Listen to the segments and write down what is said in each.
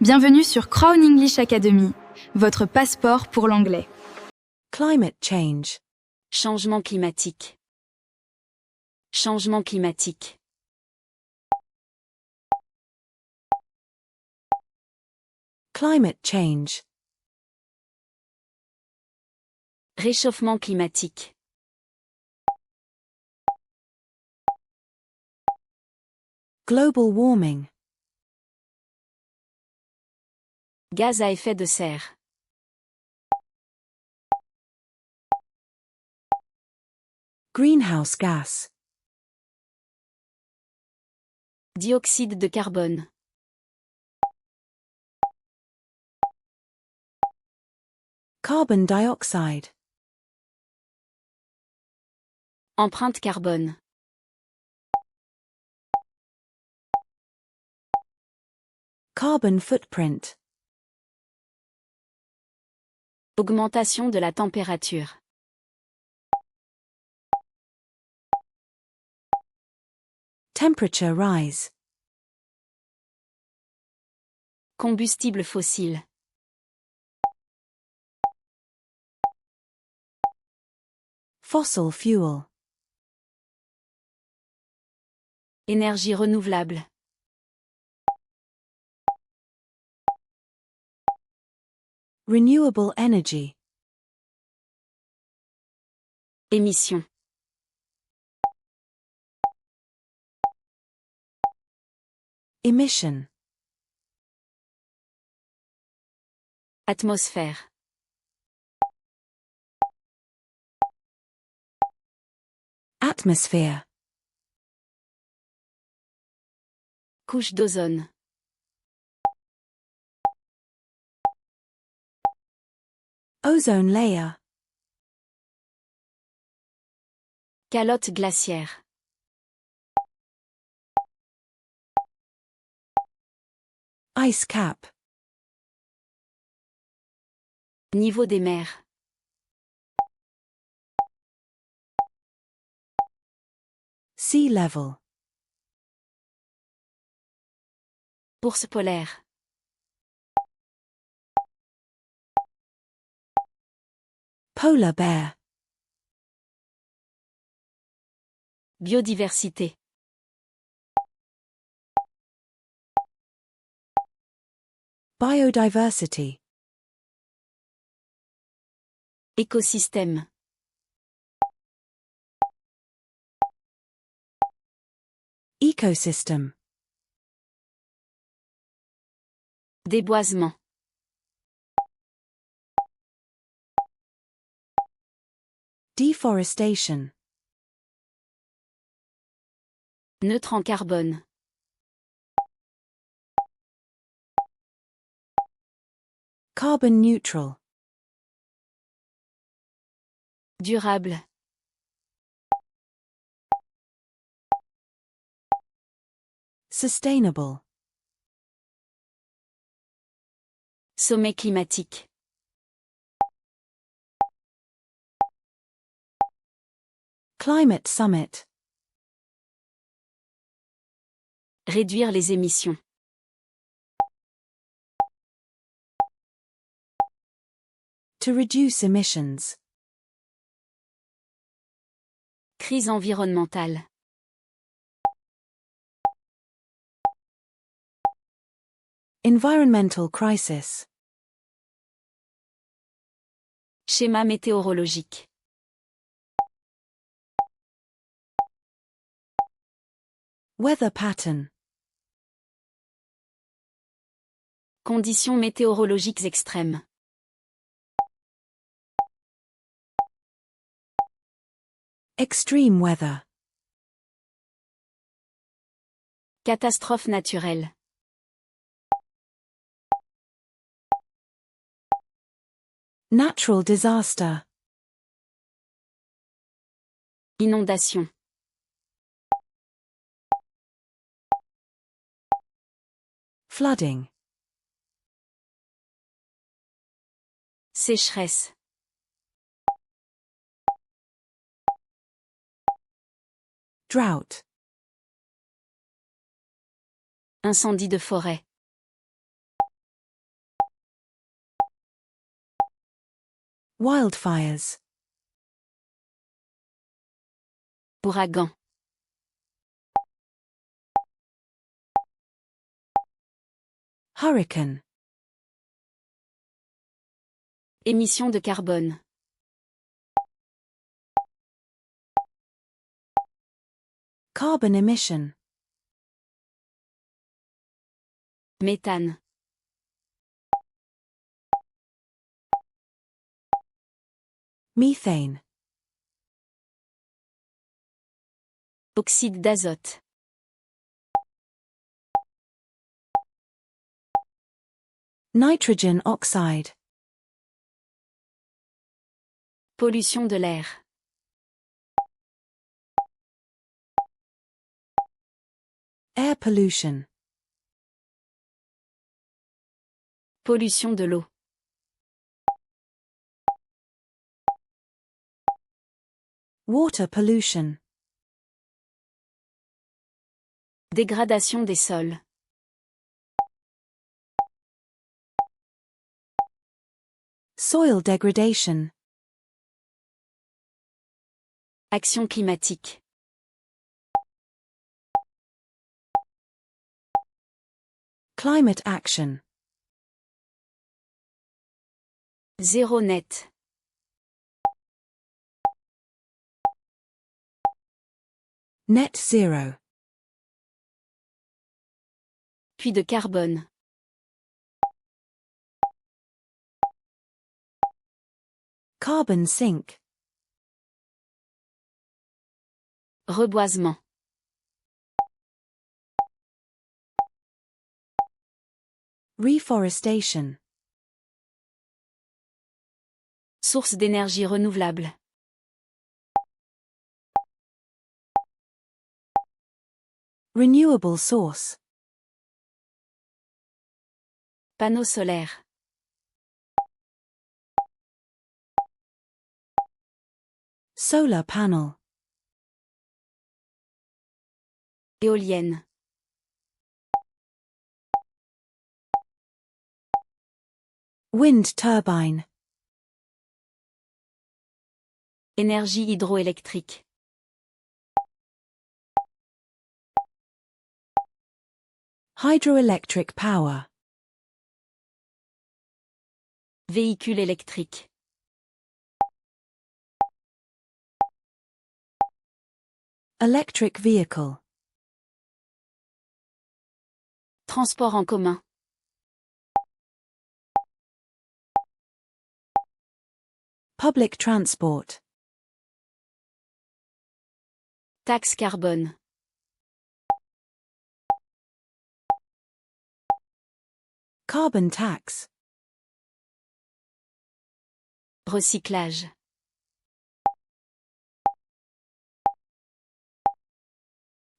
Bienvenue sur Crown English Academy, votre passeport pour l'anglais. Climate change. Changement climatique. Changement climatique. Climate change. Réchauffement climatique. Global warming. Gaz à effet de serre. Greenhouse gas. Dioxyde de carbone. Carbon dioxide. Empreinte carbone. Carbon footprint. Augmentation de la température. Temperature rise. Combustible fossile. Fossil fuel. Énergie renouvelable. Renewable energy. Émission. Emission. Atmosphère. Atmosphere. Couche d'ozone. Ozone layer. Calotte glaciaire. Ice cap. Niveau des mers. Sea level. Ours polaire. Polar bear. Biodiversité. Biodiversity. Écosystème. Ecosystem. Déboisement. Deforestation. Neutre en carbone. Carbon neutral. Durable. Sustainable. Sommet climatique. Climate summit. Réduire les émissions. To reduce emissions. Crise environnementale. Environmental crisis. Schéma météorologique. Weather pattern. Conditions météorologiques extrêmes. Extreme weather. Catastrophe naturelle. Natural disaster. Inondation. Flooding. Sécheresse. Drought. Incendie de forêt. Wildfires. Ouragan. Hurricane. Émissions de carbone. Carbon emission. Méthane. Methane. Oxyde d'azote. Nitrogen oxide. Pollution de l'air. Air pollution. Pollution de l'eau. Water pollution. Dégradation des sols. Soil degradation. Action climatique. Climate action. Zéro net. Net zero. Puits de carbone. Carbon sink. Reboisement. Reforestation. Source d'énergie renouvelable. Renewable source. Panneau solaire. Solar panel. Éolienne. Wind turbine. Énergie hydroélectrique. Hydroelectric power. Véhicule électrique. Electric vehicle. Transport en commun. Public transport. Taxe carbone. Carbon tax. Recyclage.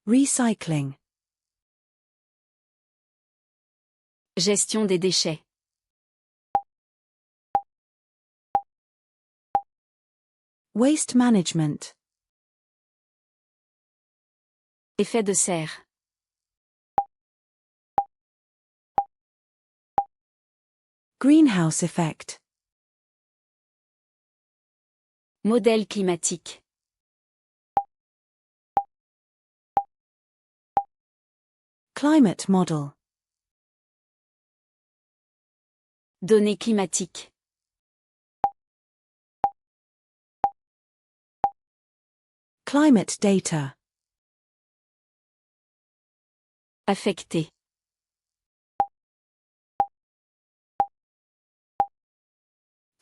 Recycling. Gestion des déchets. Waste management. Effet de serre. Greenhouse effect. Modèle climatique. Climate model. Données climatiques. Climate data. Affecté.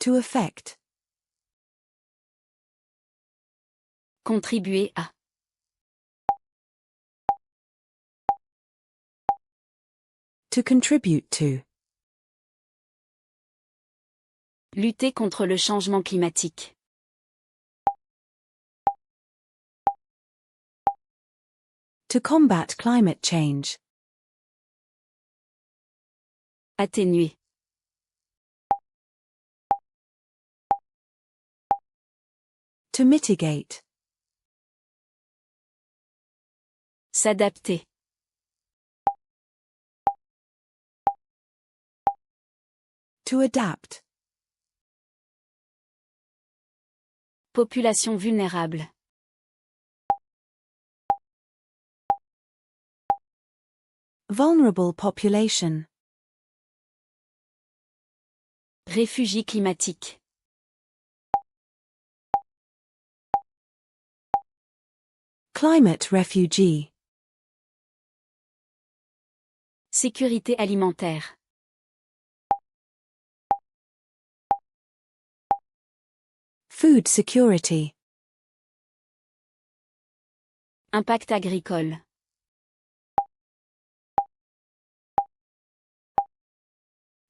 To affect. Contribuer à. To contribute to. Lutter contre le changement climatique. To combat climate change. Atténuer. To mitigate. S'adapter. To adapt. Population vulnérable. Vulnerable population. Réfugiés climatiques. Climate refugee. Sécurité alimentaire. Food security. Impact agricole.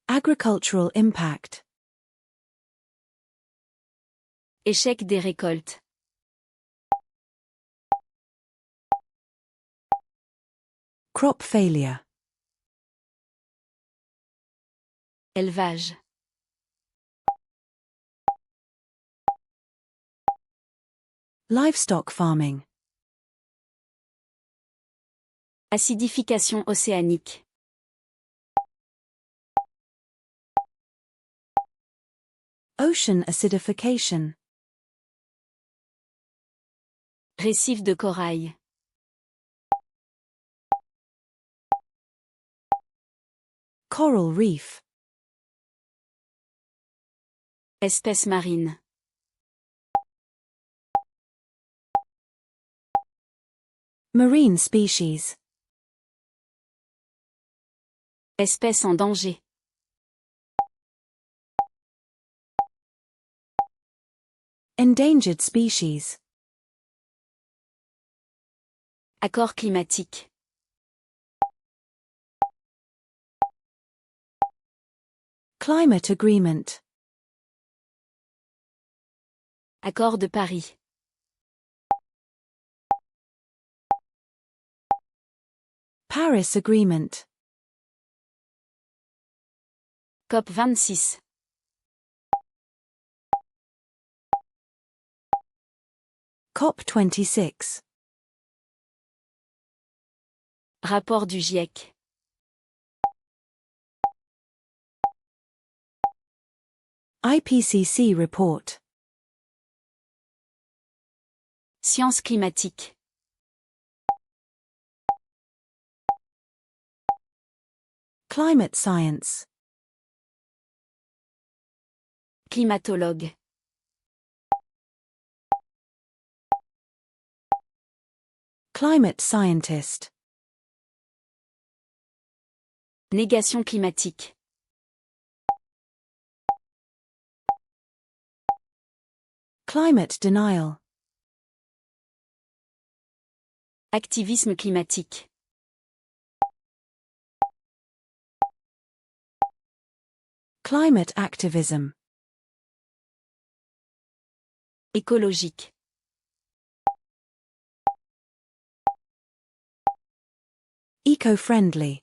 Agricultural impact. Échec des récoltes. Crop failure. Élevage. Livestock farming. Acidification océanique. Ocean acidification. Récifs de corail. Coral reef. Espèces marines. Marine species. Espèces en danger. Endangered species. Accord climatique. Climate agreement. Accord de Paris. Paris agreement. COP 26. COP 26. Rapport du GIEC. IPCC report. Sciences climatiques. Climate science. Climatologue. Climate scientist. Négation climatique. Climate denial. Activisme climatique. Climate activism. Écologique. Eco-friendly.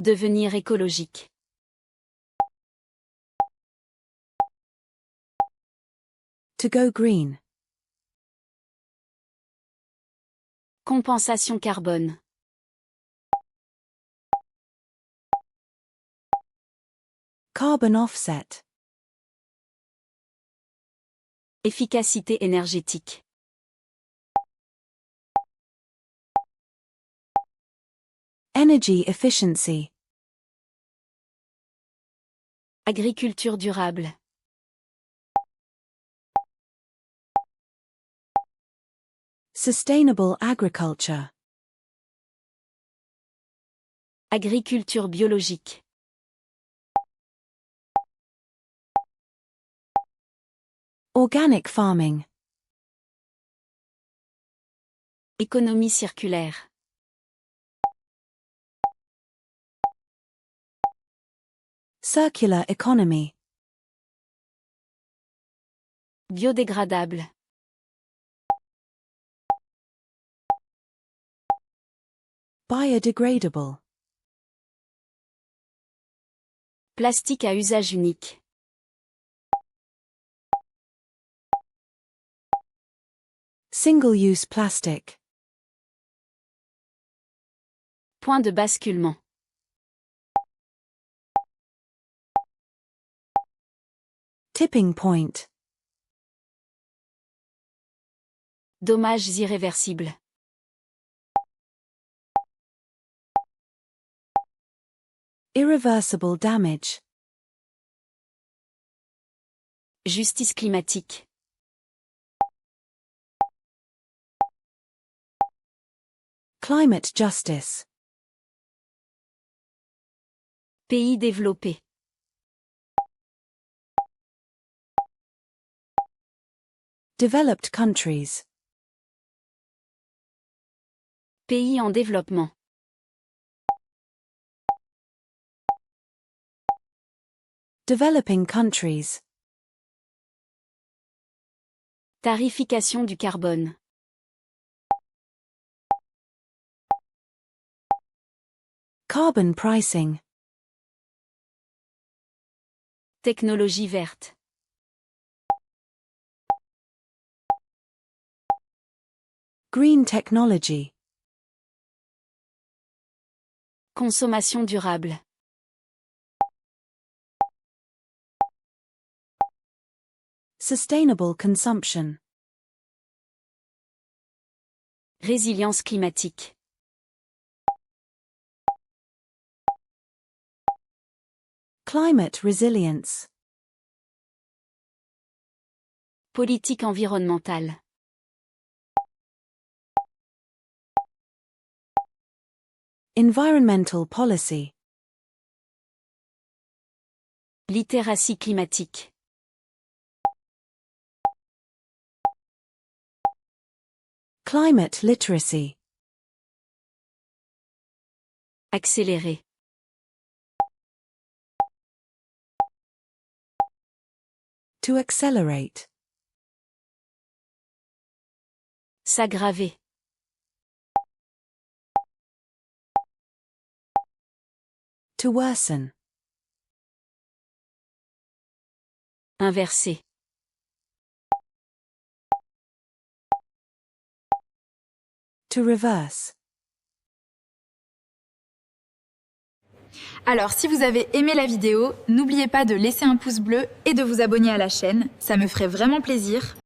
Devenir écologique. To go green. Compensation carbone. Carbon offset. Efficacité énergétique. Energy efficiency. Agriculture durable. Sustainable agriculture. Agriculture biologique. Organic farming. Économie circulaire. Circular economy. Biodégradable. Biodegradable. Plastique à usage unique. Single-use plastic. Point de basculement. Tipping point. Dommages irréversibles. Irreversible damage. Justice climatique. Climate justice. Pays développés. Developed countries. Pays en développement. Developing countries. Tarification du carbone. Carbon pricing. Technologie verte. Green technology. Consommation durable. Sustainable consumption. Résilience climatique. Climate resilience. Politique environnementale. Environmental policy. Littératie climatique. Climate literacy. Accélérer. To accelerate. S'aggraver. To worsen. Inverser. To reverse. Alors, si vous avez aimé la vidéo, n'oubliez pas de laisser un pouce bleu et de vous abonner à la chaîne, ça me ferait vraiment plaisir.